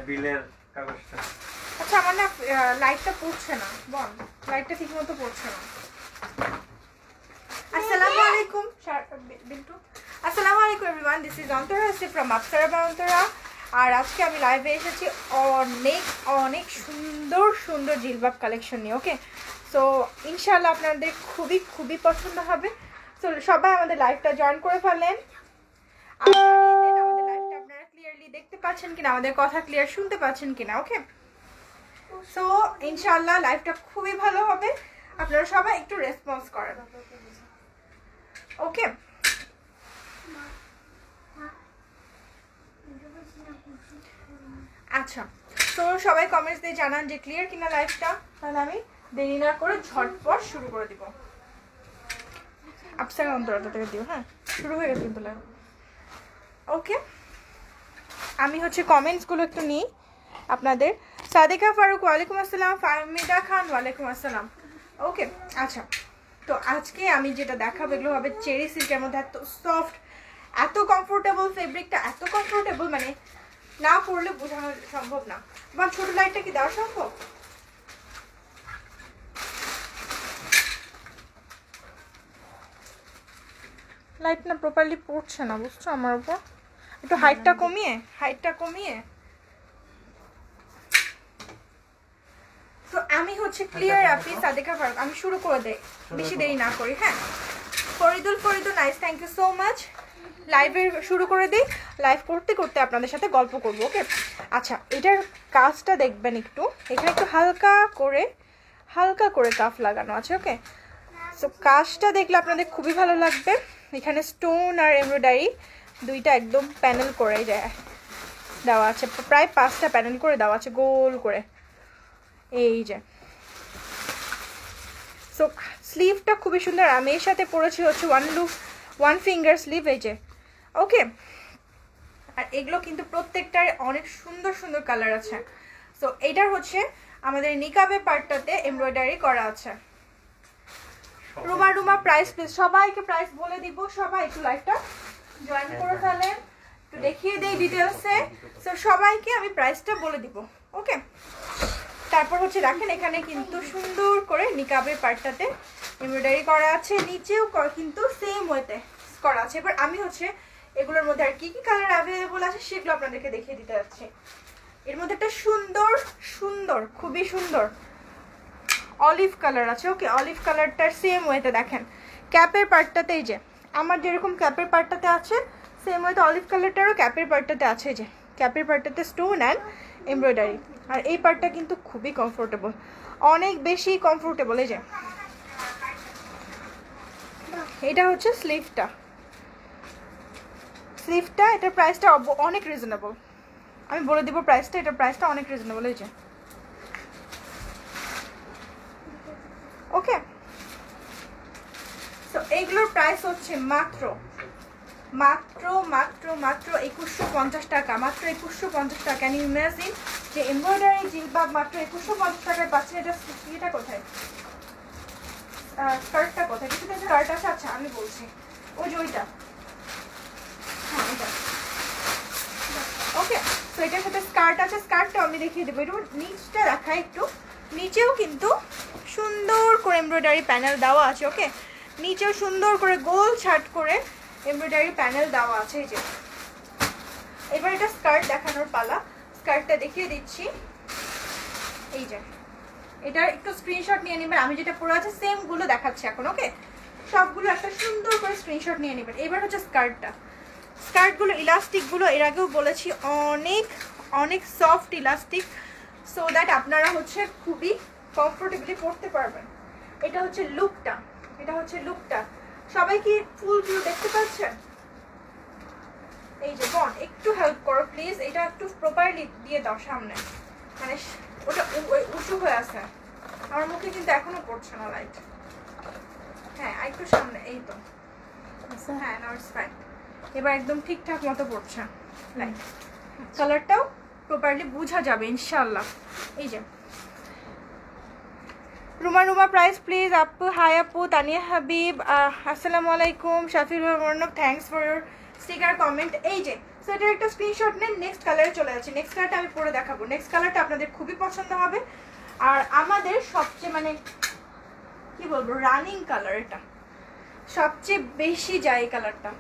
বিলের কাগজটা। আচ্ছা আমার না লাইটটা পড়ছে না, বল লাইটটা ঠিক মতো পড়ছে না। আসসালামু আলাইকুম বিন্টু। আসসালামু আলাইকুম everyone, this is Antara from Apsara by Antara. আর আজকে আমি লাইভে এসেছি অনেক অনেক সুন্দর সুন্দর জিলবাব কালেকশন নিয়ে। ওকে, সো ইনশাআল্লাহ আপনাদের খুবই খুবই পছন্দ হবে। সো সবাই আমাদের লাইভটা জয়েন করে ফেলেন। আর আমাদের লাইভটা আপনারা ক্লিয়ারলি দেখতে পাচ্ছেন কিনা, আমাদের কথা ক্লিয়ার শুনতে পাচ্ছেন কিনা। ওকে, সো ইনশাআল্লাহ লাইভটা খুবই ভালো হবে, আপনারা সবাই একটু রেসপন্স করেন। ওকে, আচ্ছা তো সবাই কমেন্টস দিয়ে জানান যে ক্লিয়ার কিনা লাইভটা, তাহলে আমি দেরি না করে ঝটপট শুরু করে দিব। আপসারা অন্তরাটা থেকে দিও। হ্যাঁ, শুরু হয়ে গেছে কিন্তু লাইভ। ওকে, আমি হচ্ছে কমেন্টসগুলো একটু নিই আপনাদের। সাদিকা ফারুক ওয়ালাইকুম আসসালাম, ফাহমিদা খান ওয়ালাইকুম আসসালাম। ওকে, আচ্ছা তো আজকে আমি যেটা দেখাবো এগুলো হবে চেরি সিল্কের মধ্যে, এত সফট, এত কমফোর্টেবল, ফেব্রিকটা এত কমফোর্টেবল, মানে না পরলে বোঝানো সম্ভব না। তোমার ছোট লাইটটা কি দেওয়া সম্ভব? লাইট না প্রপারলি পড়ছে না, বুঝছো আমার উপর। একটু হাইটটা কমিয়ে তো আমি হচ্ছে ক্লিয়ার আপনি সাদিকা ফারুক, আমি শুরু করে দেই, বেশি দেরি না করি। হ্যাঁ, Faridul nice, thank you so much. লাইভের শুরু করে দিই, লাইভ করতে করতে আপনাদের সাথে গল্প করব। ওকে, আচ্ছা এটার কাজটা দেখবেন একটু, এখানে একটু হালকা করে কাফ লাগানো আছে। ওকে, সো কাজটা দেখলে আপনাদের খুবই ভালো লাগবে। এখানে স্টোন আর এমব্রয়ডারি দুইটা একদম প্যানেল করে যায় দেওয়া আছে, প্রায় 5টা প্যানেল করে দেওয়া আছে গোল করে, এই যে। সো স্লিভটা খুবই সুন্দর, আমি এর সাথে পরেছি হচ্ছে ওয়ান ফিঙ্গার স্লিভ, এই যে। ওকে, আর এগুলো কিন্তু প্রত্যেকটার অনেক সুন্দর সুন্দর কালার আছে। সো এইটার হচ্ছে আমাদের নিকাবের পার্টটাতে এমব্রয়ডারি করা আছে। রুমা প্রাইস প্লিজ, সবাইকে প্রাইস বলে দিব, সবাই একটু লাইভটা জয়েন করে ফেলেন, একটু দেখিয়ে দেই ডিটেলসে। সো সবাইকে আমি প্রাইসটা বলে দিব। ওকে, তারপর হচ্ছে দেখেন এখানে কিন্তু সুন্দর করে নিকাবের পার্টটাতে এমব্রয়ডারি করা আছে, নিচেও কিন্তু সেম ওয়েতে করা আছে। এবার আমি হচ্ছে এগুলোর মধ্যে আর কি কি কালার অ্যাভেলেবল আছে সেগুলো আপনাদেরকে দেখিয়ে দিতে যাচ্ছি। এর মধ্যে একটা সুন্দর খুবই সুন্দর অলিভ কালার আছে। ওকে, অলিভ কালারটার সেম ওয়েতে দেখেন ক্যাপের পার্টটাতে, এই যে আমার যেরকম ক্যাপের পার্টটাতে আছে সেম ওয়েতে অলিভ কালারটারও ক্যাপের পার্টটাতে আছে, যে ক্যাপের পার্টটাতে স্টোন অ্যান্ড এমব্রয়ডারি। আর এই পার্টটা কিন্তু খুবই কমফোর্টেবল, অনেক বেশি কমফোর্টেবল। এই যে এটা হচ্ছে স্লিভটা, এটার প্রাইসটা অনেক রিজনেবল, আমি বলে দিব প্রাইসটা, এটার প্রাইসটা অনেক রিজনেবল। এই যে ওকে, তো এইগুলোর প্রাইস হচ্ছে মাত্র 2150 টাকা, মাত্র 2150 টাকা। ক্যান ইউ ইমাজিন যে এমব্রয়ডারি জিলবাব মাত্র 2150 টাকায় পাচ্ছেন। এটা কোথায়, স্কার্টটা কোথায়? কিছুটা স্কার্ট আছে, আচ্ছা আমি বলছি, ওই যে ওইটা, হ্যাঁ এটা। ওকে, তো এটার সাথে স্কার্ট আছে, স্কার্টটা আমি দেখিয়ে দেবো। একটু নিচটা দেখায়, একটু নিচেও কিন্তু সুন্দর করে এমব্রয়ডারি প্যানেল দেওয়া আছে। ওকে, নিচেও সুন্দর করে গোল ছাট করে এমব্রয়ডারি প্যানেল দেওয়া আছে, এই যে। এবার এটা স্কার্ট দেখানোর পালা, স্কার্টটা দেখিয়ে দিচ্ছি। এই যে এটা একটু স্ক্রিনশট নিয়ে নেবেন, আমি যেটা পরে আছে সেম গুলো দেখাচ্ছি এখন। ওকে, সবগুলো একটা সুন্দর করে স্ক্রিনশট নিয়ে নেবেন। এবার হচ্ছে স্কার্টগুলো ইলাস্টিকগুলো এর আগেও বলেছি অনেক সফট ইলাস্টিক, সো দ্যাট আপনারা হচ্ছে খুবই কমফোর্টেবলি পরতে পারবেন। এটা হচ্ছে লুকটা, সবাই কি ফুল ভিউ দেখতে পাচ্ছেন? এই যে বোন একটু হেল্প করো প্লিজ, এটা একটু প্রপারলি দিয়ে দাও সামনে, মানে ওটা উঁচু হয়ে আছে, আমার মুখে কিন্তু এখনো পড়ছে না লাইট। হ্যাঁ একটু সামনে, এই তো, হ্যাঁ নাও ইটস ফাইন, এবার একদম ঠিকঠাক মতো পড়ছে লাইট, কালারটাও প্রপারলি বোঝা যাবে ইনশাআল্লাহ। এই যে রুমা প্রাইস প্লিজ। আপু হাই আপু, তানিয়া হাবিব আসসালামু আলাইকুম, Shafiul Rahman, thanks for your sticker comment. এই যে সো এটার একটা স্ক্রিনশট নেন। নেক্সট কালারে চলে যাচ্ছি। নেক্সট কালারটা আমি পরে দেখাবো। নেক্সট কালারটা আপনাদের খুবই পছন্দ হবে, আর আমাদের সবচেয়ে মানে কি বলবো রানিং কালার, এটা সবচেয়ে বেশি যায় এই কালারটা।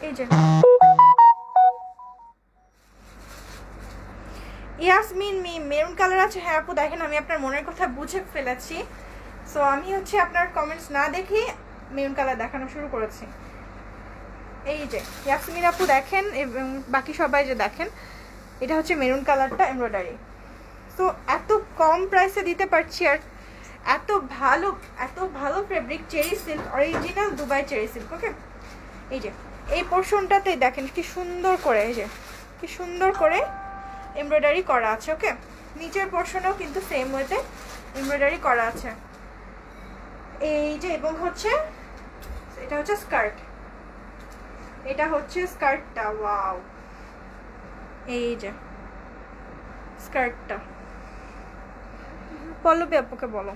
এই যে ইয়াসমিন মেরুন কালার আছে। হ্যাঁ আপু দেখেন আমি আপনার মনের কথা বুঝে ফেলেছি। সো আমি হচ্ছে আপনার কমেন্টস না দেখি মেরুন কালার দেখানো শুরু করেছি। এই যে ইয়াসমিন আপু দেখেন এবং বাকি সবাই যে দেখেন, এটা হচ্ছে মেরুন কালারটা এমব্রয়ডারি। সো এত কম প্রাইসে দিতে পারছি, আর এত ভালো fabric, cherry silk, original Dubai cherry silk. Okay এই যে এই পোর্শনটাতে দেখেন কি সুন্দর করে, এই যে কি সুন্দর করে এমব্রয়ডারি করা আছে। ওকে নিচের পোর্শনেও কিন্তু সেম ওয়েতে এমব্রয়ডারি করা আছে। এই যে এবং হচ্ছে এটা হচ্ছে স্কার্ট, এটা হচ্ছে স্কার্টটা। ওয়াও, এই যে স্কার্টটা। পল্লবী আপুকে বলো।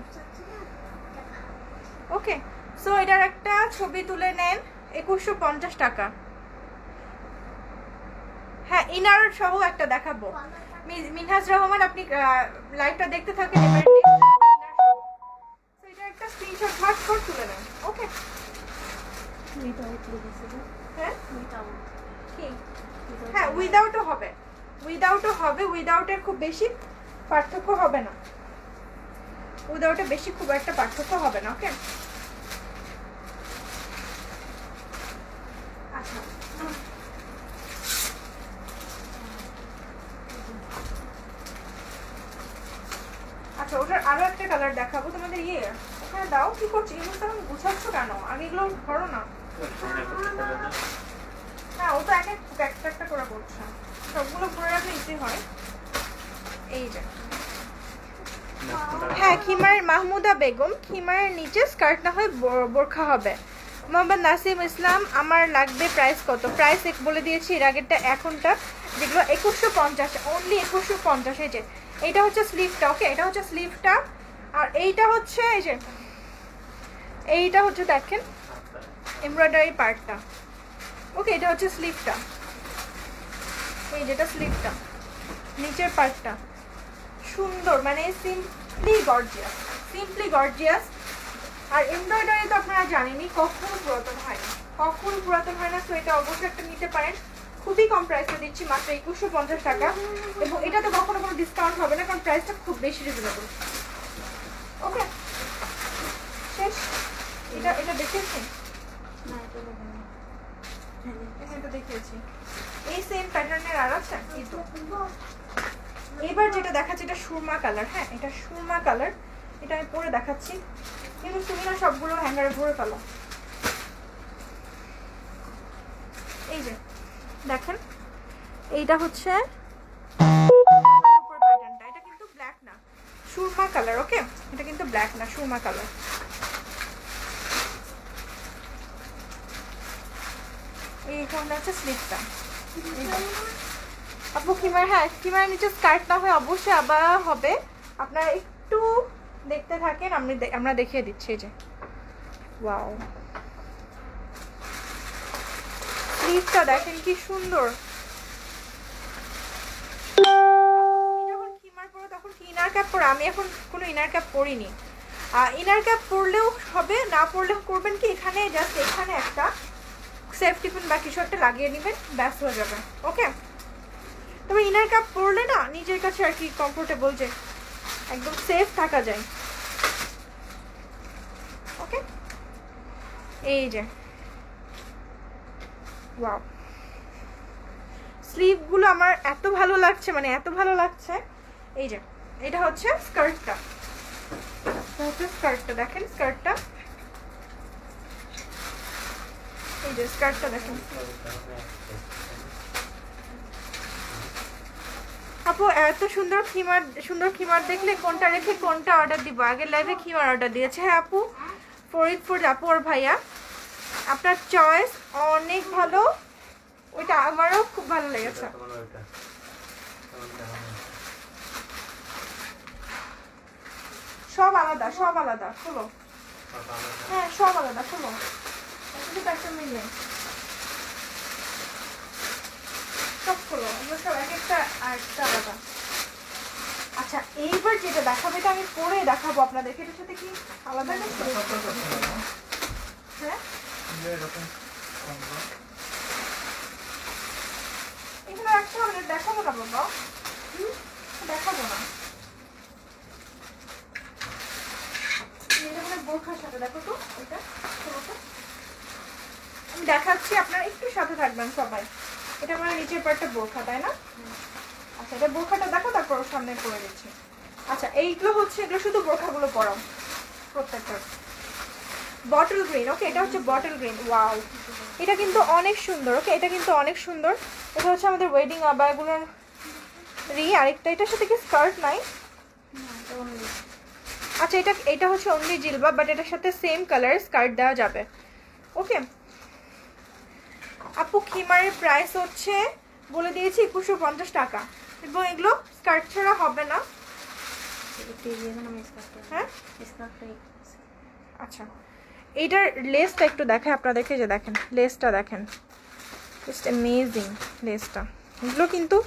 ওকে সো এটার একটা ছবি তুলে নেন, 2150 টাকা। হ্যাঁ ইনার সহ একটা দেখাবো। মিনহাজ রহমান আপনি লাইভটা দেখতে থাকেন, এবারে এটা একটা স্ক্রিনশট ঝটপট তুলে নেন। ওকে হ্যাঁ উইদাউটও হবে, উইদাউটের খুব বেশি পার্থক্য হবে না, উইদাউটে বেশি খুব একটা পার্থক্য হবে না। ওকে আচ্ছা আচ্ছা ওটার আরো একটা কালার দেখাবো তোমাদের। ওখানে দাও, কি করছি এগুলো তখন গুছাচ্ছ কেন? আগে এগুলো ধরো না। হ্যাঁ ও তো একটা একটা করে করছে, সবগুলো ভরে রাখলে ইজি হয়। এই যে হ্যাঁ খিমার মাহমুদা বেগম, খিমারের নিচে স্কার্ট না হয় বোরখা হবে। মোহাম্মদ নাসিম ইসলাম আমার লাগবে প্রাইস কত? প্রাইস বলে দিয়েছি এর আগেরটা, এখনটা যেগুলো 2150, অনলি 2150। এই যে এইটা হচ্ছে স্লিভটা। ওকে এটা হচ্ছে স্লিভটা, আর এইটা হচ্ছে এই যে এইটা হচ্ছে দেখেন এমব্রয়ডারি পার্টটা। ওকে এটা হচ্ছে স্লিভটা, এই যেটা স্লিভটা, নিচের পার্টটা সুন্দর, মানে সিম্পলি গর্জিয়াস। আর এমব্রয়ডারি তো আপনারা জানেনই কখনো পুরাতন হয় না, তো এটা অবশ্যই একটা নিতে পারেন। খুবই কম প্রাইসে দিচ্ছি, মাত্র 2150 টাকা, এবং এটা তো কখনো কোনো ডিসকাউন্ট হবে না কারণ প্রাইসটা খুব বেশি রিজনেবল। ওকে শেষ। এটা দেখেছি না, এটা দেখিয়েছি। এই সেম প্যাটার্নের আর আছে। এবার যেটা দেখাচ্ছি এটা সুরমা কালার। হ্যাঁ এটা সুরমা কালার, এটা আমি পরে দেখাচ্ছি, কিন্তু তুমি না সবগুলো হ্যাঙ্গারে ভরে ফেলো। এই যে দেখেন এইটা হচ্ছে প্যাটার্নটা, এটা কিন্তু ব্ল্যাক না, সুরমা কালার। ওকে এটা কিন্তু ব্ল্যাক না, সুরমা কালার। এইখানটা হচ্ছে স্লিভটা। আপু খিমার, হ্যাঁ খিমার নিচে স্কার্ট না হয় অবশ্যই আবার হবে, আপনারা একটু দেখতে থাকেন, আমরা দেখিয়ে দিচ্ছি। এই যে ওয়াও, স্লিভটা দেখেন কি সুন্দর। যখন খিমার পরো তখন কি ইনার ক্যাপ পরো? আমি এখন কোনো ইনার ক্যাপ পরিনি। ইনার ক্যাপ পরলেও হবে, না পরলেও করবেন কি এখানে জাস্ট এখানে একটা সেফটি পিন বা কিছু একটা লাগিয়ে নেবেন, ব্যাস হয়ে যাবে। ওকে তবে ইনার ক্যাপ পরলে না নিজের কাছে আর কি কমফোর্টেবল, যে একদম সেফ থাকা যায়। ওকে এই যে ওয়াও, স্লিভগুলো আমার এত ভালো লাগছে, মানে এত ভালো লাগছে। এই যে এটা হচ্ছে স্কার্টটা, দেখেন স্কার্টটা, এই যে স্কার্টটা দেখেন। আপু এত সুন্দর খিমার দেখলে কোনটা রেখে কোনটা অর্ডার দিব? আগের লাইভে খিমার অর্ডার দিয়েছে। হ্যাঁ আপু, ফরিদপুর আপু আর ভাইয়া আপনার চয়েস অনেক ভালো, ওইটা আমারও খুব ভালো লেগেছে। সব আলাদা, সব আলাদা, খোলো। হ্যাঁ সব আলাদা, খোলো। একটা মিলিয়ে সব খোলো, এগুলো সব এক একটা আরেকটা আলাদা। আচ্ছা এইবার যেটা দেখাবো এটা আমি পরে দেখাবো আপনাদেরকে, এটার সাথে কি আলাদা না? হ্যাঁ এখানে রাখতে হবে, দেখাবো না বাবা, দেখাবো না। বোরখার সাথে দেখো তো, এটা আমি দেখাচ্ছি, আপনারা একটু সাথে থাকবেন সবাই। এটা মানে নিচের পার্টটা বোরখা, তাই না? আচ্ছা এটা বোরখাটা দেখো, তারপর সামনে পরে দিচ্ছি। আচ্ছা এইগুলো হচ্ছে, এগুলো শুধু বোরখাগুলো পরাও প্রত্যেকটা। বটল গ্রিন, ওকে এটা হচ্ছে বটল গ্রিন। ওয়াও এটা কিন্তু অনেক সুন্দর। ওকে এটা কিন্তু অনেক সুন্দর। এটা হচ্ছে আমাদের ওয়েডিং আবায়াগুলোর আরেকটা। এটার সাথে কি স্কার্ট নাই? আচ্ছা এটা হচ্ছে অনলি জিলবাব, বাট এটার সাথে সেম কালার স্কার্ট দেওয়া যাবে। ওকে আপু খিমারের প্রাইস হচ্ছে বলে দিয়েছি 2150 টাকা, এবং এগুলো স্কার্ট ছাড়া হবে না। হ্যাঁ আচ্ছা এইটার লেসটা একটু দেখায় আপনাদেরকে, যে দেখেন লেসটা দেখেন, জাস্ট অ্যামেজিং লেসটা। এগুলো কিন্তু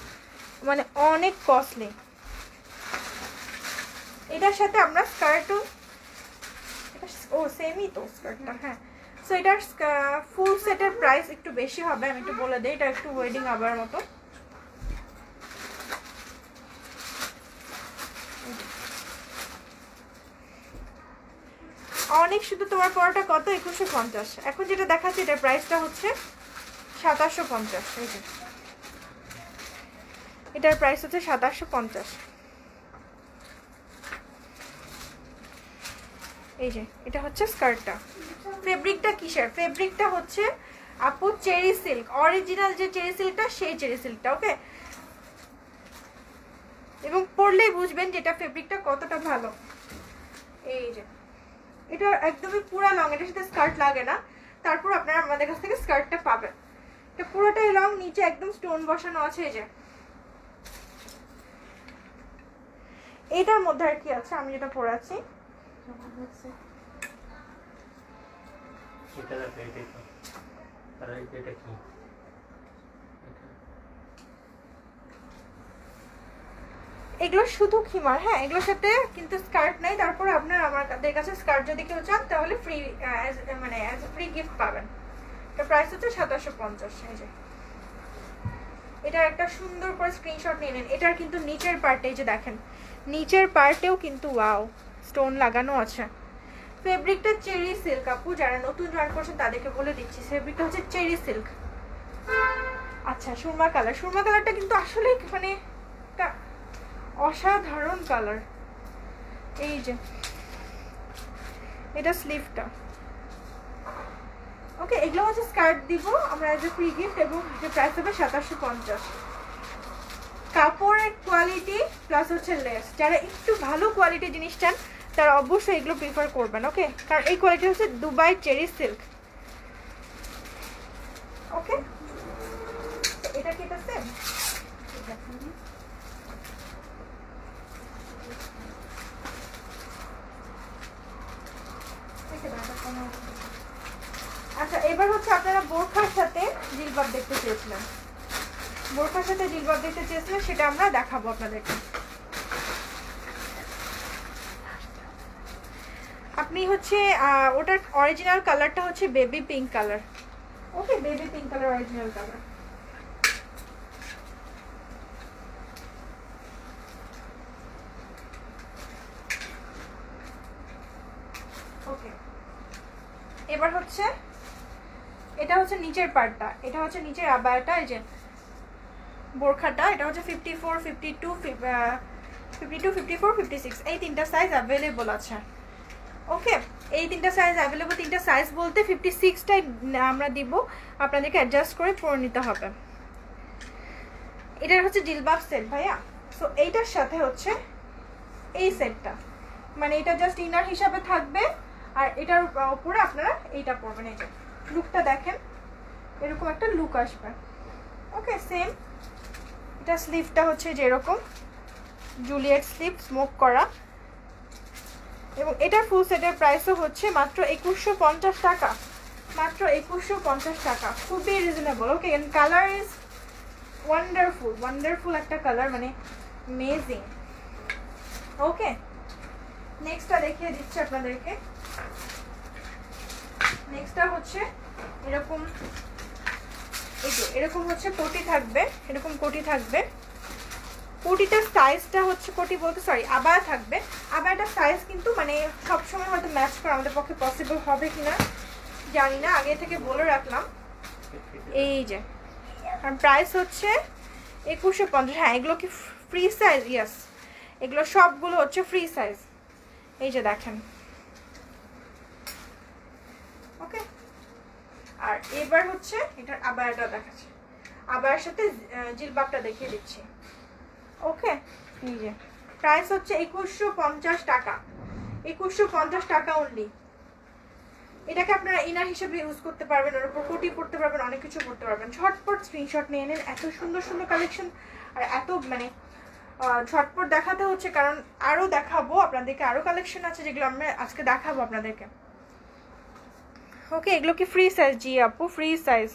মানে অনেক কস্টলি। এটার সাথে আমরা স্কার্টও, ও সেমই তো স্কার্টটা। হ্যাঁ সো এটার ফুল সেটের প্রাইস একটু বেশি হবে, আমি একটু বলে দিই। এটা একটু ওয়েডিং আবার মতো। অনেক শুধু তোমার পরোটা কত? 2150। এখন যেটা দেখাচ্ছি এটার প্রাইসটা হচ্ছে 2750। এই যে এটার প্রাইস হচ্ছে 2750। এই যে এটা হচ্ছে স্কার্টটা। ফেব্রিকটা কিসের? ফেব্রিকটা হচ্ছে আপু চেরি সিল্ক, অরিজিনাল যে চেরি সিল্কটা সেই চেরি সিল্কটা। ওকে এবং পরলেই বুঝবেন যে এটা ফেব্রিকটা কতটা ভালো। এই যে এটা একদমই পুরো লং, এটার সাথে স্কার্ট লাগে না, তারপর আপনারা আমাদের কাছ থেকে স্কার্টটা পাবেন। এটা পুরোটাই লং, নিচে একদম স্টোন বসানো আছে। এই যে এটার মধ্যে আর কি আছে আমি যেটা পরে আছি, এগুলো শুধু খিমার। হ্যাঁ এগুলোর সাথে কিন্তু স্কার্ট নাই, তারপর আপনার আমাদের কাছে স্কার্ট যদি কেউ চান তাহলে ফ্রি, মানে অ্যাজ ফ্রি গিফট পাবেন। এটা প্রাইস হচ্ছে 2750। এই যে এটার একটা সুন্দর করে স্ক্রিনশট নিয়ে নেন। এটার কিন্তু নিচের পার্টে, এই যে দেখেন নিচের পার্টেও কিন্তু ওয়াও স্টোন লাগানো আছে। ফেব্রিকটা চেরি সিল্ক। আপু যারা নতুন জয়েন করছেন তাদেরকে বলে দিচ্ছি, ফেব্রিকটা হচ্ছে চেরি সিল্ক। আচ্ছা সুরমা কালার, সুরমা কালারটা কিন্তু আসলে মানে একটা অসাধারণ কালার। এই যে এটা স্লিভটা। ওকে এগুলো হচ্ছে স্কার্ট দিব আমরা এজ এ ফ্রি গিফট, এবং যে প্রাইস হবে 2750। কাপড়ের কোয়ালিটি প্লাস হচ্ছে লেস, যারা একটু ভালো কোয়ালিটির জিনিস চান তারা অবশ্যই এগুলো প্রিফার করবেন। ওকে কারণ এই কোয়ালিটি হচ্ছে দুবাই চেরি সিল্ক। ওকে এটা কি এটা সেম? আচ্ছা এবার হচ্ছে আপনারা বোরখার সাথে জিলবাব দেখতে চেয়েছিলেন, বোরখার সাথে জিলবাব দেখতে চেয়েছিলেন, সেটা আমরা দেখাবো আপনাদেরকে। আপনি হচ্ছে ওটার অরিজিনাল কালারটা হচ্ছে baby pink colour. Okay baby pink colour original colour. Okay এবার হচ্ছে এটা হচ্ছে নিচের পার্টটা, এটা হচ্ছে নিচের আবায়াটা। এই যে বোরখাটা এটা হচ্ছে 54, 52, 52, 54, 56 এই তিনটা সাইজ অ্যাভেলেবল আছে। ওকে এই তিনটা সাইজ অ্যাভেলেবল, তিনটা সাইজ বলতে 56টাই আমরা দিব, আপনাদেরকে অ্যাডজাস্ট করে পরে নিতে হবে। এটার হচ্ছে জিলবাব সেট ভাইয়া। সো এইটার সাথে হচ্ছে এই সেটটা, মানে এটা জাস্ট ইনার হিসাবে থাকবে, আর এটার উপরে আপনারা এইটা পরবেন। এই যে লুকটা দেখেন, এরকম একটা লুক আসবে। ওকে, সেম। এটা স্লিভটা হচ্ছে যেরকম জুলিয়েট স্লিভ স্মোক করা, এবং এটার ফুল সেটের প্রাইসও হচ্ছে মাত্র 2150 টাকা, মাত্র 2150 টাকা, খুবই reasonable. Okay, and colour is wonderful, wonderful একটা কালার, মানে অ্যামেজিং। ওকে, নেক্সটটা দেখিয়ে দিচ্ছি আপনাদেরকে। নেক্সটটা হচ্ছে এরকম, এই যে এরকম হচ্ছে কোটি থাকবে, এরকম কোটি থাকবে। কোটিটার সাইজটা হচ্ছে, কোটি বলতে সরি, আবায়া থাকবে। আবায়াটার সাইজ কিন্তু মানে সবসময় হয়তো ম্যাচ করা আমাদের পক্ষে পসিবল হবে কিনা জানি না, আগে থেকে বলে রাখলাম। এই যে, আর প্রাইস হচ্ছে 2150। হ্যাঁ, এগুলো কি ফ্রি সাইজ? ইয়েস, এগুলো সবগুলো হচ্ছে ফ্রি সাইজ। এই যে দেখেন। ওকে, আর এবার হচ্ছে এটার আবায়াটা দেখাচ্ছি, আবায়ার সাথে জিলবাবটা দেখিয়ে দিচ্ছি। ওকে, এই যে প্রাইস হচ্ছে 2150 টাকা, 2150 টাকা অনলি। এটাকে আপনারা ইনার হিসেবে ইউজ করতে পারবেন, ওর উপর কোটি করতে পারবেন, অনেক কিছু করতে পারবেন। ঝটপট স্ক্রিনশট নিয়ে নেন, এত সুন্দর সুন্দর কালেকশন, আর এত মানে ঝটপট দেখাতে হচ্ছে কারণ আরও দেখাবো আপনাদেরকে, আরও কালেকশন আছে যেগুলো আমরা আজকে দেখাবো আপনাদেরকে। ওকে, এগুলো কি ফ্রি সাইজ? জি আপু, ফ্রি সাইজ।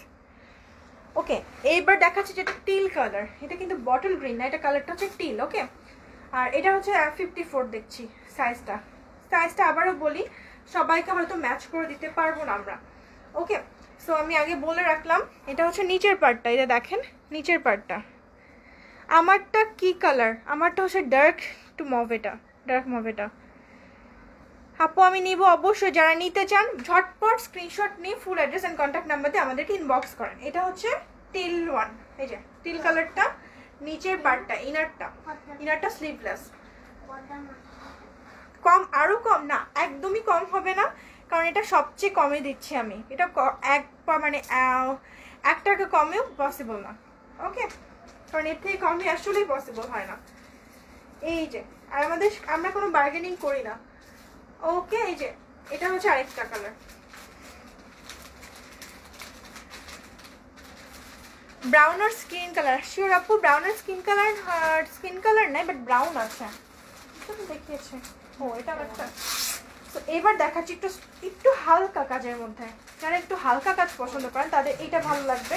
ওকে, এইবার দেখাচ্ছি যেটা টিল কালার, এটা কিন্তু বটল গ্রিন না, এটা কালারটা হচ্ছে টিল। ওকে, আর এটা হচ্ছে 54 দেখছি সাইজটা। সাইজটা আবারও বলি, সবাইকে হয়তো ম্যাচ করে দিতে পারবো না আমরা। ওকে, সো আমি আগে বলে রাখলাম, এটা হচ্ছে নিচের পার্টটা, এটা দেখেন নিচের পার্টটা। আমারটা কি কালার? আমারটা হচ্ছে ডার্ক টু মভ, এটা ডার্ক মভ। এটা আপু আমি নিব অবশ্যই, যারা নিতে চান ঝটপট স্ক্রিনশট নিয়ে full address and contact number দিয়ে আমাদেরকে ইনবক্স করেন। এটা হচ্ছে টিল 1, এই যে টিল কালারটা, নিচের পার্টটা, ইনারটা স্লিভলেস। কম, আরো কম না, একদমই কম হবে না, কারণ এটা সবচেয়ে কমে দিচ্ছি আমি। এটা মানে 1 টাকা কমেও পসিবল না। ওকে, কারণ এর থেকে কমে আসলেই পসিবল হয় না। এই যে, আর আমরা কোনো বার্গেনিং করি না। ওকে, এই যে এটা হচ্ছে আরেকটা কালার, ব্রাউন আর স্কিন কালার। শিওর আপু, ব্রাউন আর স্কিন কালার নাই, বাট ব্রাউন আছে, দেখিয়েছে। ও, এটা একটা। তো এবার দেখাচ্ছি একটু হালকা কাজের মধ্যে, যারা একটু হালকা কাজ পছন্দ করেন তাদের এটা ভালো লাগবে।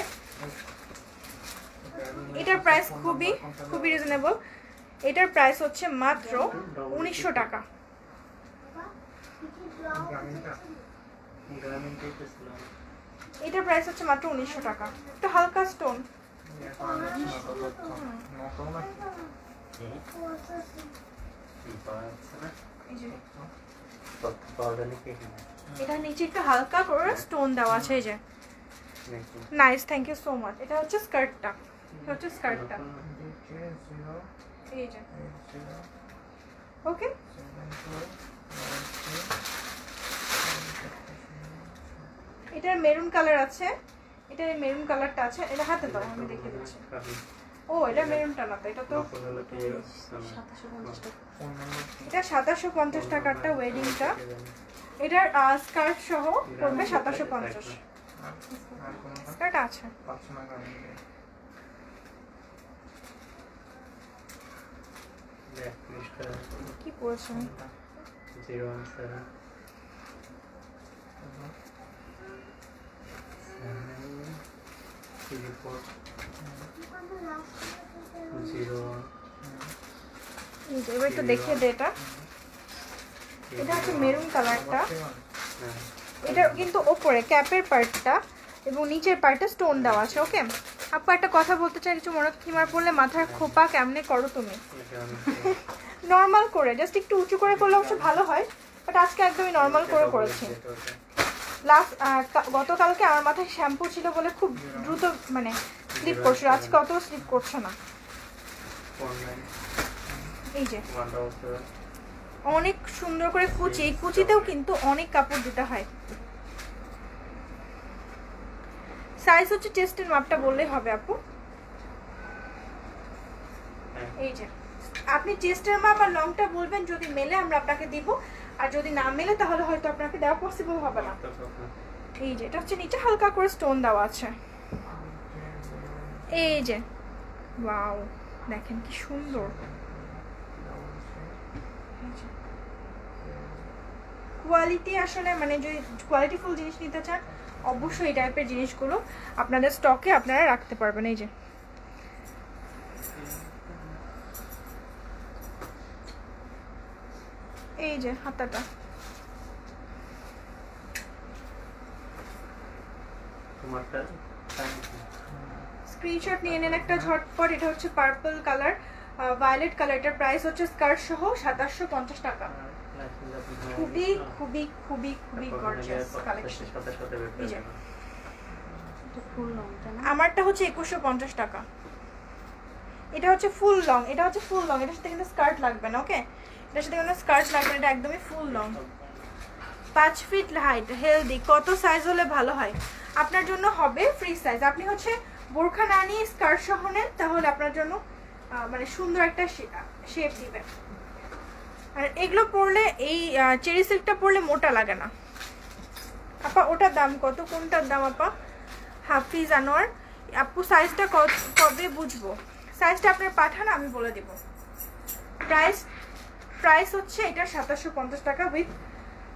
এটার প্রাইস খুবই খুবই রিজনেবল। এটার প্রাইস হচ্ছে মাত্র 1900 টাকা। এটার প্রাইস হচ্ছে মাত্র 1900 টাকা। একটু হালকা স্টোন, এটা নিচে একটু হালকা করে স্টোন দেওয়া আছে। এই যে nice, thank you so much. এটা হচ্ছে স্কার্টটা, এই যে। ওকে, এটার মেরুন কালার আছে, এটার মেরুন কালারটা আছে। এটা হাতে দাও, আমি দেখিয়ে দিচ্ছি। ও, এটা মেরুনটা না তো, এটা তো 2750 টাকা। এটা 2750 টাকারটা ওয়েডিংটা, এটার স্কার্ট সহ পড়বে 2750। স্কার্ট আছে। কি পড়েছেন? এবার একটু দেখিয়ে দে। এটা হচ্ছে মেরুন কালারটা, এটা কিন্তু ওপরে ক্যাপের পার্টটা এবং নিচের পার্টে স্টোন দেওয়া আছে। ওকে আপু, একটা কথা বলতে চাই, কিছু মনে হিমার পড়লে মাথার খোপা কেমনে করো তুমি? নর্মাল করে, জাস্ট একটু উঁচু করে করলে অবশ্য ভালো হয়, বাট আজকে একদমই নর্মাল করে করেছি। গতকালকে আমার মাথায় শ্যাম্পু ছিল বলে খুব দ্রুত মানে স্লিপ করছিল, আজকে অত স্লিপ করছে না। এই যে অনেক সুন্দর করে কুচি, এই কুচিতেও কিন্তু অনেক কাপড় দিতে হয়। সাইজ হচ্ছে চেস্টের মাপটা বললেই হবে আপু। এই যে আপনি চেস্টের মাপ আর লংটা বলবেন, যদি মেলে আমরা আপনাকে দিব, আর যদি না মেলে তাহলে হয়তো আপনাকে দেওয়া পসিবল হবে না। এই যে এটা হচ্ছে নিচে হালকা করে স্টোন দেওয়া আছে, এই যে ওয়াও দেখেন কি সুন্দর। কোয়ালিটি আসলে মানে যদি কোয়ালিটিফুল জিনিস নিতে চান অবশ্যই এই টাইপের জিনিসগুলো আপনাদের স্টকে আপনারা রাখতে পারবেন। এই যে এই যে হাতাটা স্ক্রিনশট নিয়ে নেন একটা ঝটপট। এটা হচ্ছে পার্পল কালার, ভায়োলেট কালার। এটার প্রাইস হচ্ছে স্কার্ট সহ 2750 টাকা। খুবই খুবই খুবই খুবই গর্জিয়াস কালেকশন। আমারটা হচ্ছে 2150 টাকা। এটা হচ্ছে ফুল লং, এটা হচ্ছে ফুল লং। এটার সাথে কিন্তু স্কার্ট লাগবে না, ওকে? এটার সাথে কোনো স্কার্ট লাগবে না, এটা একদমই full long. 5 feet height, healthy. কত সাইজ হলে ভালো হয়? আপনার জন্য হবে ফ্রি সাইজ। আপনি হচ্ছে বোরখা না নিয়ে স্কার্ট সহ নেন তাহলে আপনার জন্য মানে সুন্দর একটা শেপ দিবে। আর এগুলো পরলে এই চেরি সিল্কটা পরলে মোটা লাগে না। আপা ওটার দাম কত? কোনটার দাম আপা? হাফিজ আনোয়ার আপু সাইজটা কবে বুঝবো? সাইজটা আপনার পাঠান, আমি বলে দেব। প্রাইস হচ্ছে এটা 2750 টাকা উইথ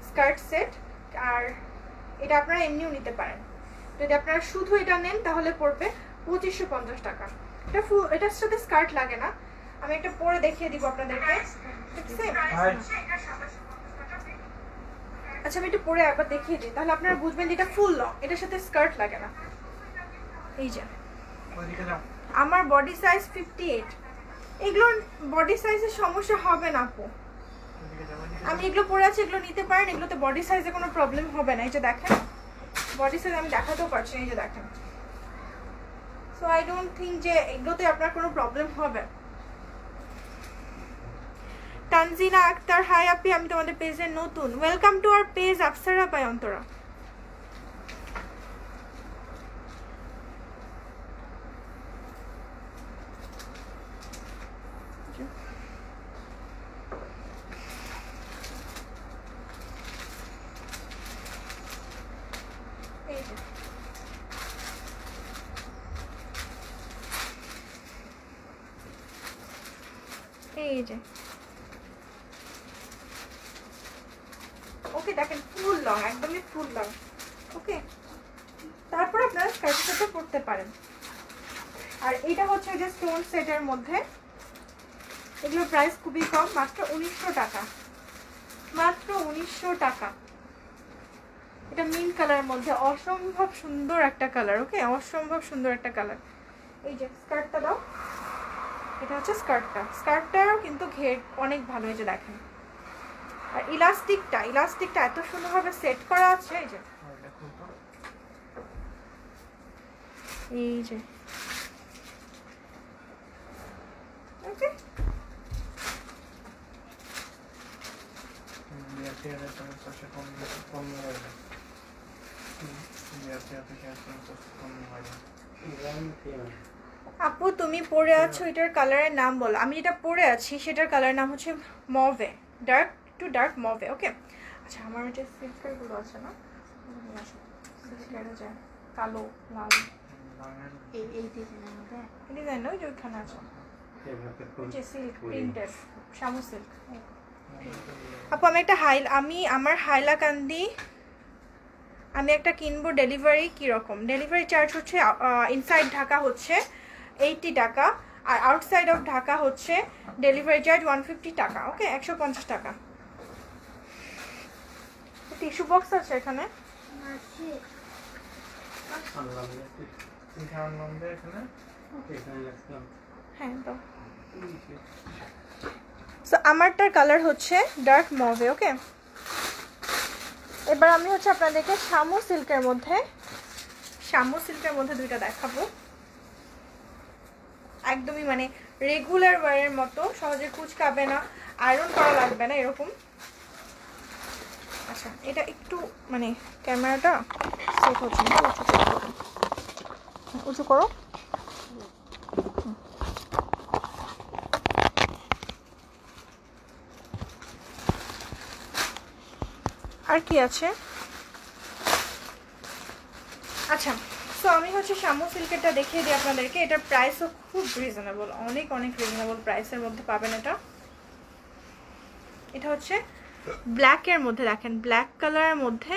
স্কার্ট সেট। আর এটা আপনারা এমনিও নিতে পারেন। যদি আপনারা শুধু এটা নেন তাহলে পড়বে 2550 টাকা। এটা এটার সাথে স্কার্ট লাগে না। আমি একটা পরে দেখিয়ে দিব আপনাদেরকে, ঠিক আছে? আচ্ছা আমি একটু পরে একবার দেখিয়ে দিই, তাহলে আপনারা বুঝবেন যে এটা ফুল লং, এটার সাথে স্কার্ট লাগে না। এই যে আমার বডি সাইজ 58। এগুলোর বডি সাইজের সমস্যা হবে না আপু। আমি এগুলো পরে আছি, এগুলো নিতে পারেন। এগুলোতে বডি সাইজে কোনো প্রবলেম হবে না। এই যে দেখেন বডি সাইজ আমি দেখাতেও পারছি, এই যে দেখেন। সো আই ডোন্ট থিঙ্ক যে এগুলোতে আপনার কোনো প্রবলেম হবে। তানজিনা আক্তার, হাই আপি, আমি তোমাদের পেজে নতুন। Welcome to our page Afsara by Antara. এই যে ওকে দেখেন ফুল লং, একদমই ফুল লং, ওকে? তারপর আপনারা স্কার্টের সাথে পরতে পারেন। আর এটা হচ্ছে যে স্টোন সেটের মধ্যে, এগুলোর প্রাইস খুবই কম, মাত্র 1900 টাকা। মাত্র 1900 টাকা। এটা মিন্ট কালারের মধ্যে অসম্ভব সুন্দর একটা কালার, ওকে? অসম্ভব সুন্দর একটা কালার। এই যে স্কার্টটা দাও, এটা হচ্ছে স্কার্টটারও কিন্তু ঘের অনেক ভালো। এই যে দেখেন, আর ইলাস্টিকটা এত সুন্দরভাবে সেট করা আছে। এই যে ওকে, আপু তুমি পরে আছো এটার কালারের নাম বলো। আমি যেটা পরে আছি সেটার কালারের নাম হচ্ছে মভে, ডার্ক টু ডার্ক মভে, ওকে? আচ্ছা আমার যে সিল্কের গুলো আছে না, কালো লাল এই ডিজাইন ওই যে ওইখানে আছে, যে সিল্ক প্রিন্টেড শামু সিল্ক। আপু আমি আমার হাইলাকান্দি আমি একটা কিনবো, ডেলিভারি কীরকম? ডেলিভারি চার্জ হচ্ছে ইনসাইড ঢাকা হচ্ছে 80 টাকা, আর আউটসাইড অফ ঢাকা হচ্ছে ডেলিভারি চার্জ 150 টাকা, ওকে? 150 টাকা। টিস্যু বক্স আছে এখানে? হ্যাঁ তো আমারটার কালার হচ্ছে ডার্ক মভে, ওকে? এবার আমি হচ্ছে আপনাদেরকে শামু সিল্কের মধ্যে দুইটা দেখাবো। একদমই মানে রেগুলার ওয়ারের মতো, সহজে কুচকাবে না, আয়রন করা লাগবে না, এরকম। আচ্ছা এটা একটু মানে ক্যামেরাটা সেট হচ্ছে না, উঁচু করো। আর কি আছে? আচ্ছা, সো আমি হচ্ছে শামু সিল্কেরটা দেখিয়ে দিই আপনাদেরকে। এটার প্রাইসও খুব রিজনেবল, অনেক অনেক রিজনেবল প্রাইসের মধ্যে পাবেন এটা। এটা হচ্ছে ব্ল্যাকের মধ্যে, দেখেন ব্ল্যাক কালারের মধ্যে,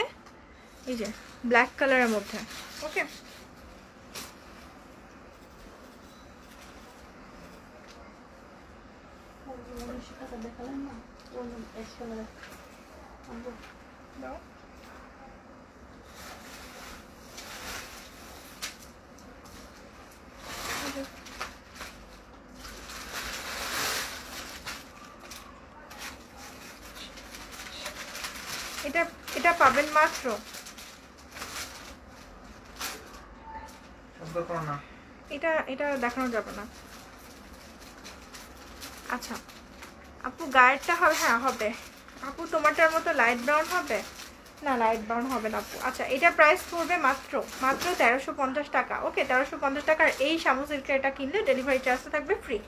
এই যে ব্ল্যাক কালারের মধ্যে। ওকে, এটা পাবেন মাত্র, এটা দেখানো যাবে না। আচ্ছা আপু গায়েরটা হবে, হ্যাঁ হবে আপু, তোমারটার মতো লাইট ব্রাউন হবে না? লাইট ব্রাউন হবে না আপু। আচ্ছা, এটা প্রাইস পড়বে মাত্র 1350 টাকা। ওকে, 1350 টাকার এই শামু সিল্কের এটা কিনলে ডেলিভারি চার্জটা থাকবে ফ্রি।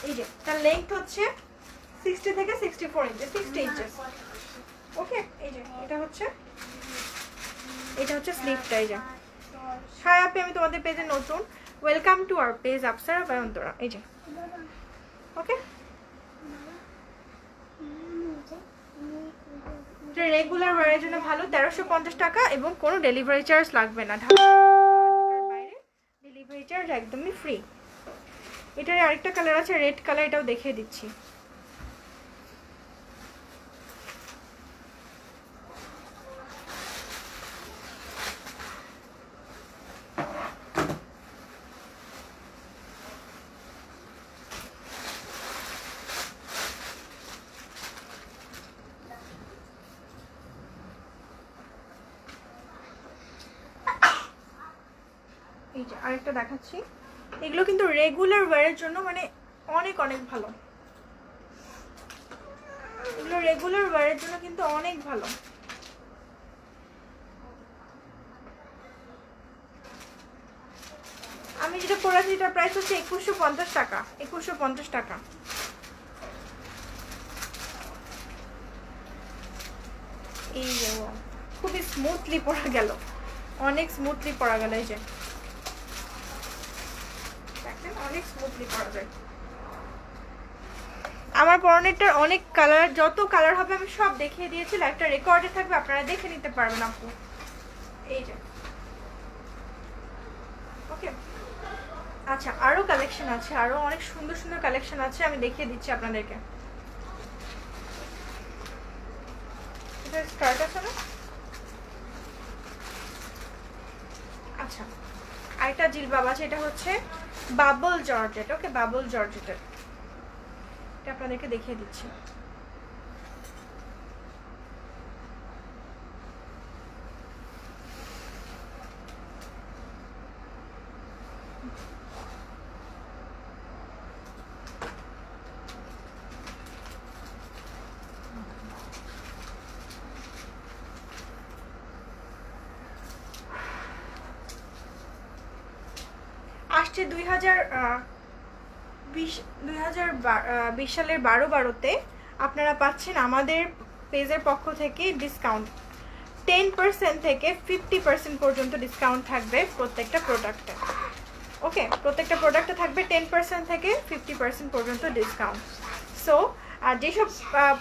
এই যে তার লেন্থ হচ্ছে 60 থেকে 64 ইঞ্চি, 60 ইঞ্চেস। ওকে, এই যে এটা হচ্ছে স্লিপটা। এই যে হাই আপু, আমি তোমাদের পেজে নতুন, ওয়েলকাম টু আওয়ার পেজ আপসারা বায়ন্তরা। এই যে ওকে, রেগুলার ওয়ারের জন্য ভালো, 1350 টাকা এবং কোনো ডেলিভারি চার্জ লাগবে না। ঢাকার বাইরে ডেলিভারি চার্জ একদমই ফ্রি। এটার আরেকটা কালার আছে রেড কালার, এটাও দেখিয়ে দিচ্ছি। এই যে আরেকটা দেখাচ্ছি, এগুলো কিন্তু রেগুলার ওয়্যারের জন্য মানে অনেক অনেক ভালো। এগুলো রেগুলার ওয়্যারের জন্য কিন্তু অনেক ভালো। আমি যেটা পরেছি এটার প্রাইস হচ্ছে 2150 টাকা। 2150 টাকা। এই যে খুবই স্মুথলি পরা গেল, অনেক স্মুথলি পরা গেল। এই যে দেখেন অনেক স্মুথলি পরা যায়। আমার পরনেরটার অনেক কালার, যত কালার হবে আমি সব দেখিয়ে দিয়েছি, লাইভটা রেকর্ডে থাকবে, আপনারা দেখে নিতে পারবেন আপু। এই যে ওকে, আচ্ছা আরো কালেকশন আছে, আরো অনেক সুন্দর সুন্দর কালেকশন আছে, আমি দেখিয়ে দিচ্ছি আপনাদেরকে। এটা স্কার্ট আছে না? আচ্ছা, আরেকটা জিলবাব আছে, এটা হচ্ছে বাবল জর্জেট। ওকে, বাবল জর্জেটের, এটা আপনাদেরকে দেখিয়ে দিচ্ছি। আসছে 2020 সালের 12/12-তে আপনারা পাচ্ছেন আমাদের পেজের পক্ষ থেকে ডিসকাউন্ট 10% থেকে 50% পর্যন্ত ডিসকাউন্ট থাকবে প্রত্যেকটা প্রোডাক্টে। ওকে, প্রত্যেকটা প্রোডাক্টে থাকবে 10% থেকে 50% পর্যন্ত ডিসকাউন্ট। সো আর যেসব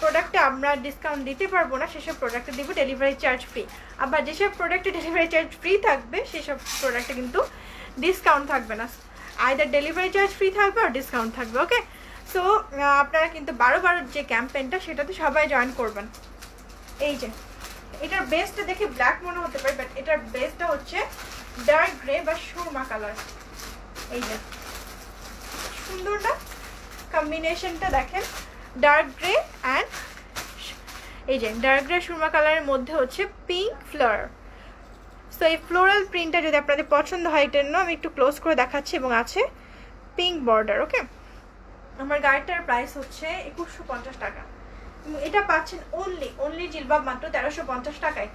প্রোডাক্টে আমরা ডিসকাউন্ট দিতে পারবো না সেসব প্রোডাক্টে দিব ডেলিভারি চার্জ ফ্রি। আবার যেসব প্রোডাক্টে ডেলিভারি চার্জ ফ্রি থাকবে সেসব প্রোডাক্টে কিন্তু ডিসকাউন্ট থাকবে না, আইদার ডেলিভারি চার্জ ফ্রি থাকবে আর ডিসকাউন্ট থাকবে। ওকে, সো আপনারা কিন্তু 12/12 যে ক্যাম্পেইনটা সেটাতে সবাই জয়েন করবেন। এই যে এটার বেসটা দেখে ব্ল্যাক মনে হতে পারে, বাট এটার বেসটা হচ্ছে ডার্ক গ্রে বা সুরমা কালার। এই যে সুন্দর না কম্বিনেশনটা, দেখেন ডার্ক গ্রে অ্যান্ড এই যে ডার্ক গ্রে সুরমা কালারের মধ্যে হচ্ছে পিঙ্ক ফ্লাওয়ার। সো এই ফ্লোরাল প্রিন্টটা যদি আপনাদের পছন্দ হয়, এটার জন্য আমি একটু ক্লোজ করে দেখাচ্ছি, এবং আছে পিঙ্ক বর্ডার। ওকে, আমার গাড়িটার প্রাইস হচ্ছে 2150 টাকা। এটা পাচ্ছেন অনলি জিলবাব মাত্র 1350 টাকায়।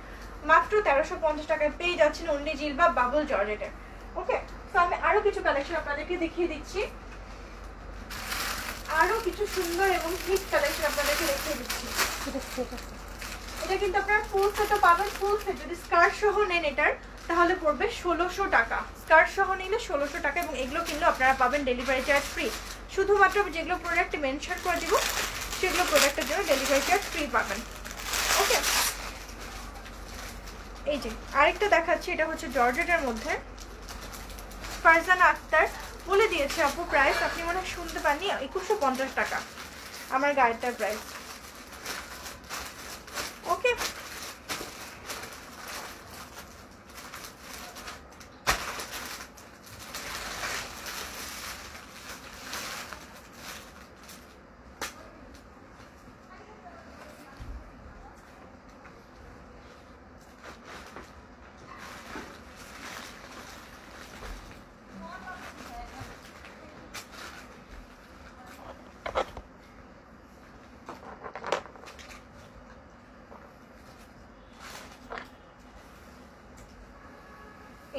মাত্র 1350 টাকায় পেয়ে যাচ্ছেন অনলি জিলবাব বাবল জর্জেটের। ওকে, তো আমি আরো কিছু কালেকশন আপনাদেরকে দেখিয়ে দিচ্ছি, আরো কিছু সুন্দর এবং হিট কালেকশন আপনাদেরকে দেখিয়ে দিচ্ছি। এটা কিন্তু আপনারা ফুল সেটও পাবেন, ফুল সেট যদি স্কার্ট সহ নেন এটার তাহলে পড়বে 1600 টাকা। স্কার্ট সহ নিলে 1600 টাকা, এবং এগুলো কিনলে আপনারা পাবেন ডেলিভারি চার্জ ফ্রি। শুধুমাত্র যেগুলো প্রোডাক্ট মেনশন করে দিব সেগুলো প্রোডাক্টের জন্য ডেলিভারি চার্জ ফ্রি পাবেন। ওকে, এই যে আরেকটা দেখাচ্ছি, এটা হচ্ছে জর্জেটের মধ্যে। ফারজানা আক্তার বলে দিয়েছে আপু প্রাইস, আপনি মনে হয় শুনতে পাননি, 2150 টাকা আমার গাড়িটার প্রাইস। ওকে,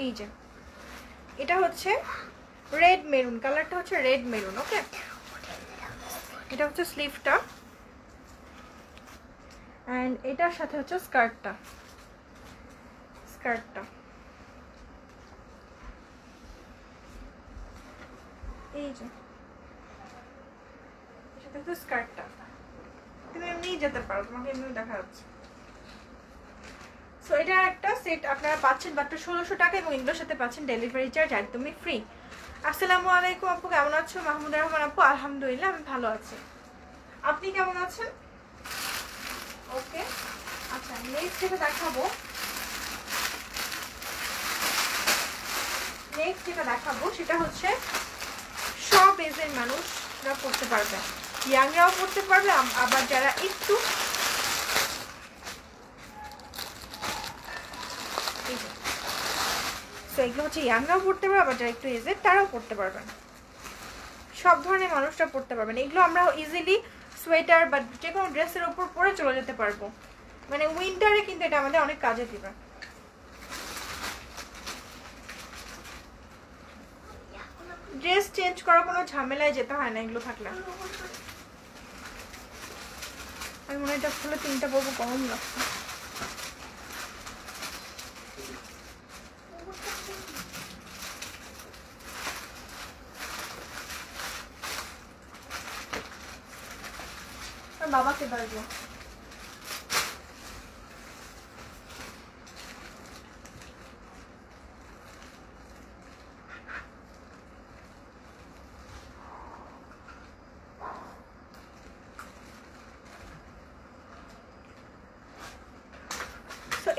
এই যে এটা হচ্ছে রেড মেরুন, কালারটা হচ্ছে রেড মেরুন। ওকে, এটা হচ্ছে স্লিভটা, এন্ড এটার সাথে হচ্ছে স্কার্টটা। এই যে এর সাথে হচ্ছে স্কার্টটা। তুমি এমনিই যেতে পারো, তোমাকে এমনি দেখা যাচ্ছে। সো এটা একটা সেট আপনারা পাচ্ছেন মাত্র 1600 টাকা, এবং এগুলোর সাথে পাচ্ছেন ডেলিভারি চার্জ একদমই ফ্রি। আসসালামু আলাইকুম আপু, কেমন আছো? মাহমুদুর রহমান আপু, আলহামদুলিল্লাহ আমি ভালো আছি, আপনি কেমন আছেন? ওকে, আচ্ছা নেক্সট যেটা দেখাবো, সেটা হচ্ছে সব এজের মানুষরা পড়তে পারবে, ইয়াংরাও পড়তে পারবে, আবার যারা একটু এগুলো হচ্ছে ইয়াংরাও পড়তে পারবে, আবার যারা একটু এজেড তারাও পড়তে পারবেন, সব ধরনের মানুষরা পড়তে পারবেন। এগুলো আমরা ইজিলি সোয়েটার বা যে কোনো ড্রেসের উপর পরে চলে যেতে পারবো, মানে উইন্টারে কিন্তু এটা আমাদের অনেক কাজে দিবে। ড্রেস চেঞ্জ করার কোনো ঝামেলায় যেতে হয় না এগুলো থাকলে। আমি মনে হয় এটা খুলে 3টা পরবো, গরম লাগছে। বাবাকে দাঁড়িয়ে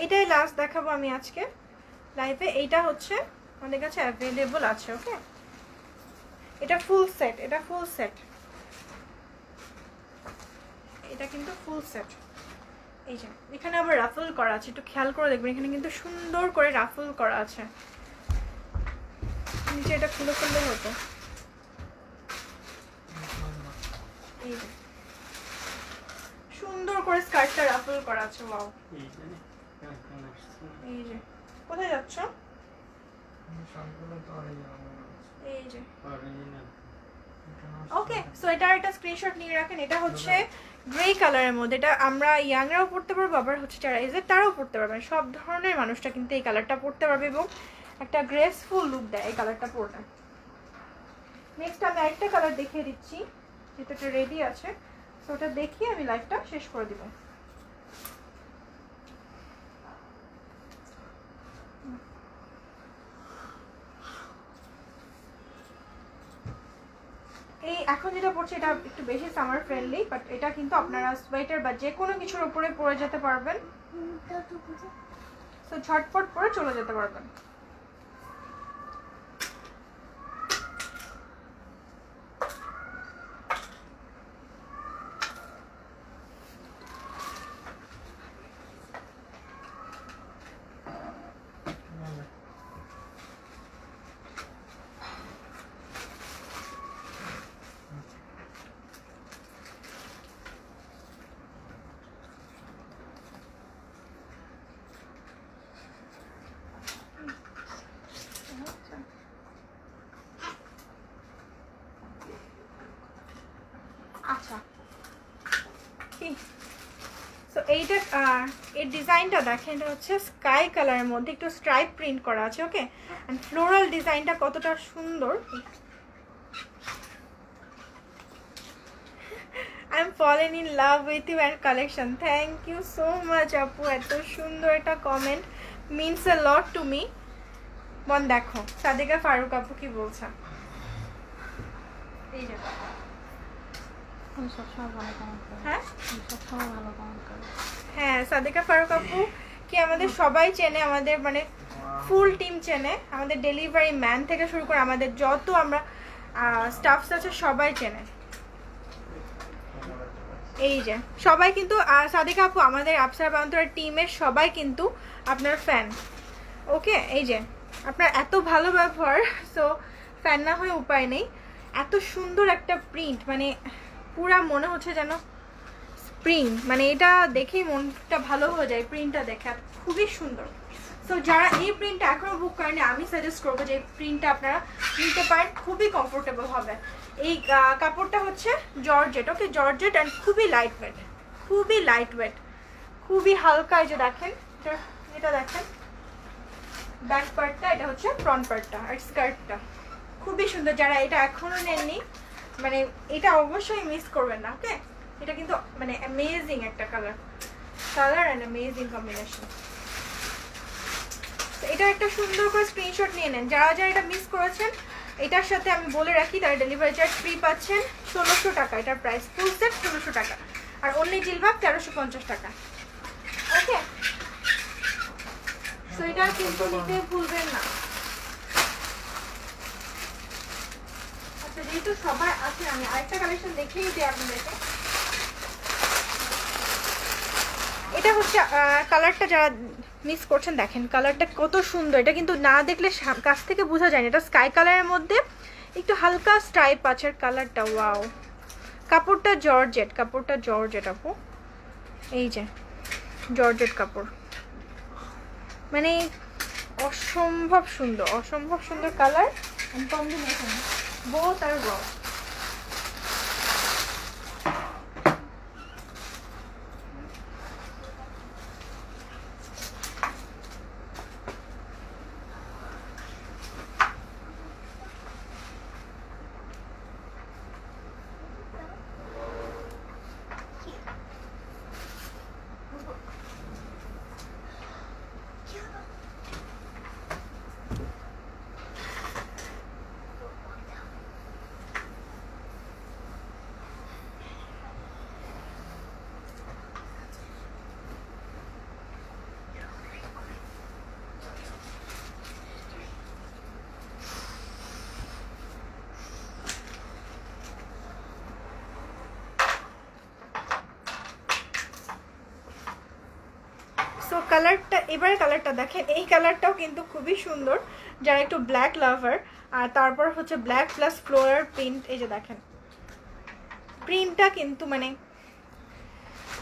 এটাই লাস্ট দেখাবো আমি আজকে লাইভে। এইটা হচ্ছে আমাদের কাছে অ্যাভেলেবল আছে। ওকে, এটা ফুল সেট, এটা কিন্তু ফুল সেট। এই যে এখানে আবার রাফল করা আছে, একটু খেয়াল করে দেখবেন, এখানে কিন্তু সুন্দর করে রাফল করা আছে। নিচে এটা খুলে খুললে হতো। এই যে সুন্দর করে স্কার্টটা রাফল করা আছে। ওয়াও, এই যে কোথায় যাচ্ছ? এই যে ওকে, সো এটার একটা স্ক্রিনশট নিয়ে রাখেন। এটা হচ্ছে গ্রে কালারের মধ্যে, এটা আমরা ইয়াংরাও পড়তে পারবো, আবার হচ্ছে যারা এজেড তারাও পড়তে পারবেন, সব ধরনের মানুষটা কিন্তু এই কালারটা পড়তে পারবে, এবং একটা গ্রেসফুল লুক দেয় এই কালারটা পরলে। নেক্সট আমি আরেকটা কালার দেখিয়ে দিচ্ছি, যেটা রেডি আছে, সো ওটা দেখিয়ে আমি লাইভটা শেষ করে দিব। এই এখন যেটা পড়ছে এটা একটু বেশি সামার ফ্রেন্ডলি, বাট এটা কিন্তু আপনারা সোয়েটার বা যে কোনো কিছুর উপরে পরে যেতে পারবেন, সো ঝটপট পরে চলে যেতে পারবেন। সো এইটা এর ডিজাইনটা দেখেন, এটা হচ্ছে স্কাই কালারের মধ্যে একটু স্ট্রাইপ প্রিন্ট করা আছে। ওকে, অ্যান্ড ফ্লোরাল ডিজাইনটা কতটা সুন্দর। I am fallen in love with you and collection. Thank you so much আপু, এত সুন্দর একটা comment means a lot to me. মন দেখো সাদিকা ফারুক আপু কি বলছে। এই যে হ্যাঁ, সাদিকা ফারুক আপু কি আমাদের সবাই চেনে, আমাদের মানে ফুল টিম চেনে, আমাদের ডেলিভারি ম্যান থেকে শুরু করে আমাদের যত আমরা স্টাফস আছে সবাই চেনে। এই যে সবাই কিন্তু সাদিকা আপু আমাদের আফসার বান্তরা টিমের সবাই কিন্তু আপনার ফ্যান। ওকে, এই যে আপনার এত ভালো ব্যবহার, সো ফ্যান না হয়ে উপায় নেই। এত সুন্দর একটা প্রিন্ট, মানে পুরা মনে হচ্ছে যেন স্প্রিং, মানে এটা দেখেই মনটা ভালো হয়ে যায় প্রিন্টটা দেখে, খুবই সুন্দর। সো যারা এই প্রিন্টটা এখনো বুক করেনি আমি সাজেস্ট করবো যে এই প্রিন্টটা আপনারা নিতে পারেন, খুবই কমফোর্টেবল হবে। এই কাপড়টা হচ্ছে জর্জেট। ওকে, জর্জেট অ্যান্ড খুবই লাইট ওয়েট, খুবই লাইট ওয়েট, খুবই হালকা। এই যে দেখেন, এটা দেখেন ব্যাক পার্টটা, এটা হচ্ছে ফ্রন্ট পার্টটা, আর স্কার্টটা খুবই সুন্দর। যারা এটা এখনো নেননি মানে এটা অবশ্যই মিস করবেন না। ওকে, এটা কিন্তু মানে অ্যামেজিং একটা কালার অ্যান্ড অ্যামেজিং কম্বিনেশন। এটা একটা সুন্দর করে স্ক্রিনশট নিয়ে নেন যারা যারা এটা মিস করেছেন। এটার সাথে আমি বলে রাখি তারা ডেলিভারি চার্জ ফ্রি পাচ্ছেন 1600 টাকা, এটার প্রাইস ফুল সেট 1600 টাকা, আর অনলি জিলবাব 1350 টাকা। ওকে, সো এটা কিন্তু নিতে ভুলবেন না। আচ্ছা, যেহেতু সবাই আছে আমি আরেকটা কালেকশন দেখিয়ে দিই আপনাদেরকে। এটা হচ্ছে কালারটা যারা মিস করছেন দেখেন কালারটা কত সুন্দর। এটা কিন্তু না দেখলে কাছ থেকে বোঝা যায় না, এটা স্কাই কালারের মধ্যে একটু হালকা স্ট্রাইপ আছে কালারটা। ওয়াও, কাপড়টা জর্জেট, কাপড়টা জর্জেট আপু, এই যে জর্জেট কাপড়, মানে অসম্ভব সুন্দর, অসম্ভব সুন্দর কালার এন্ড কম্বিনেশন বোথ আর ওয়াও। সো কালারটা, এবারে কালারটা দেখেন, এই কালারটাও কিন্তু খুবই সুন্দর যারা একটু ব্ল্যাক লাভার। আর তারপর হচ্ছে ব্ল্যাক প্লাস ফ্লোরাল প্রিন্ট, এই যে দেখেন প্রিন্টটা কিন্তু মানে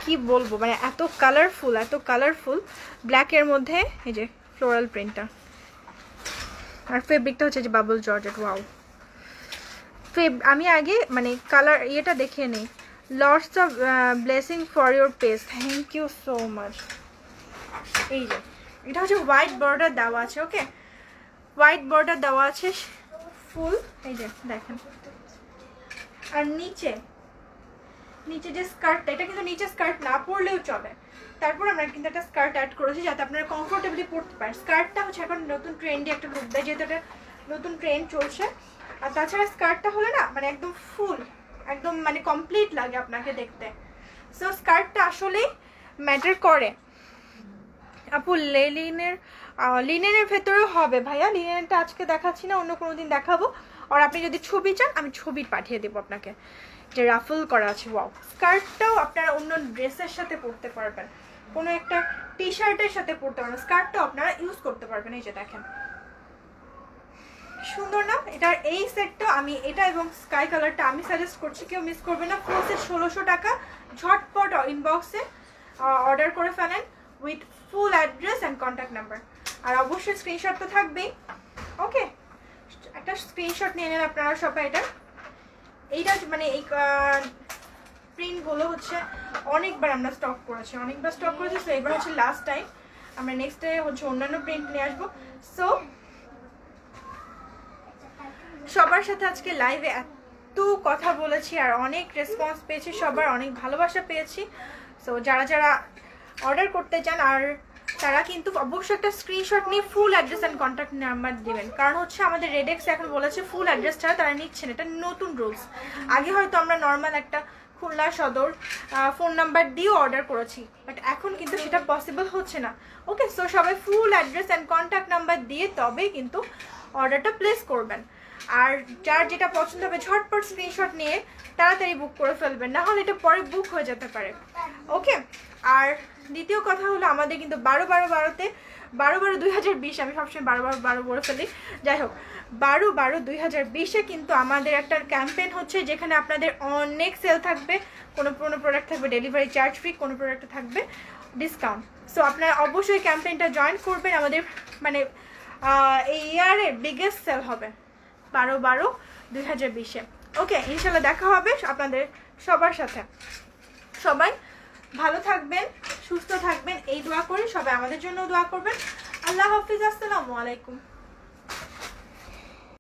কি বলবো, মানে এত কালারফুল ব্ল্যাকের মধ্যে এই যে ফ্লোরাল প্রিন্টটা, আর ফেব্রিকটা হচ্ছে যে বাবল জর্জেট। ওয়াও, আমি আগে মানে কালার ইয়েটা দেখে নিই। Lots of blessing for your page, thank you so much. এই যে এটা হচ্ছে হোয়াইট বর্ডার দেওয়া আছে। ওকে, হোয়াইট বর্ডার দেওয়া আছে ফুল, এই যে দেখেন। আর নিচে যে স্কার্টটা, এটা কিন্তু নিচে স্কার্ট না পরলেও চলে, তারপর আমরা কিন্তু একটা স্কার্ট অ্যাড করেছি যাতে আপনারা কমফোর্টেবলি পরতে পারেন। স্কার্টটা হচ্ছে এখন নতুন ট্রেন্ডি একটা লুক দেয়, যেহেতু এটা নতুন ট্রেন্ড চলছে। আর তাছাড়া স্কার্টটা হলে না মানে একদম ফুল, একদম মানে কমপ্লিট লাগে আপনাকে দেখতে। সো স্কার্টটা আসলেই ম্যাটার করে আপু। লিনেনের ভেতরেও হবে ভাইয়া, লিনেনটা আজকে দেখাচ্ছি না, অন্য কোনো দিন দেখাবো। আর আপনি যদি ছবি চান আমি ছবি পাঠিয়ে দেবো আপনাকে, যে রাফল করা আছে। ওয়াও, স্কার্টটাও আপনারা অন্য ড্রেসের সাথে পরতে পারবেন, কোনো একটা টি শার্টের সাথে পরতে পারবেন, স্কার্টটাও আপনারা ইউজ করতে পারবেন। এই যে দেখেন সুন্দর না? এটার এই সেটটা আমি এটা এবং স্কাই কালারটা আমি সাজেস্ট করছি, কেউ মিস করবে না। ফুল সেট 1600 টাকা, ঝটপট ইনবক্সে অর্ডার করে ফেলেন with full address and contact number. আর অবশ্যই স্ক্রিনশট তো থাকবেই। ওকে, একটা স্ক্রিনশট নিয়ে নেন আপনারা সবাই। এইটা মানে এই প্রিন্টগুলো হচ্ছে অনেকবার আমরা স্টক করেছি, সো এবার হচ্ছে লাস্ট টাইম। আমরা নেক্সট ডে হচ্ছে অন্যান্য প্রিন্ট নিয়ে আসবো। সো সবার সাথে আজকে লাইভে এত কথা বলেছি আর অনেক রেসপন্স পেয়েছি, সবার অনেক ভালোবাসা পেয়েছি। সো যারা যারা অর্ডার করতে চান আর তারা কিন্তু অবশ্যই একটা স্ক্রিনশট নিয়ে full address and contact number দেবেন, কারণ হচ্ছে আমাদের রেডেক্স এখন বলেছে ফুল অ্যাড্রেস ছাড়া তারা নিচ্ছেন, এটা নতুন রুলস। আগে হয়তো আমরা নর্মাল একটা খুলনা সদর ফোন নাম্বার দিয়েও অর্ডার করেছি, বাট এখন কিন্তু সেটা পসিবল হচ্ছে না। ওকে, সো সবাই ফুল অ্যাড্রেস অ্যান্ড কন্ট্যাক্ট নাম্বার দিয়ে তবেই কিন্তু অর্ডারটা প্লেস করবেন। আর যার যেটা পছন্দ হবে ঝটপট স্ক্রিনশট নিয়ে তাড়াতাড়ি বুক করে ফেলবেন, না হলে এটা পরে বুক হয়ে যেতে পারে। ওকে, আর দ্বিতীয় কথা হলো আমাদের কিন্তু 12/12/12-তে 12/12/2020, আমি সবসময় 12/12/12 বলে ফেলি, যাই হোক 12/12/2020-এ কিন্তু আমাদের একটা ক্যাম্পেইন হচ্ছে যেখানে আপনাদের অনেক সেল থাকবে, কোনো প্রোডাক্ট থাকবে ডেলিভারি চার্জ ফ্রি, কোনো প্রোডাক্টে থাকবে ডিসকাউন্ট। সো আপনারা অবশ্যই ক্যাম্পেইনটা জয়েন করবেন, আমাদের মানে এই ইয়ারের বিগেস্ট সেল হবে 12/12/2020-এ। ওকে, ইনশাল্লাহ দেখা হবে আপনাদের সবার সাথে। সবাই ভালো থাকবেন, সুস্থ থাকবেন, এই দোয়া করি। সবাই আমাদের জন্য দোয়া করবেন। আল্লাহ হাফিজ, আসসালামু আলাইকুম।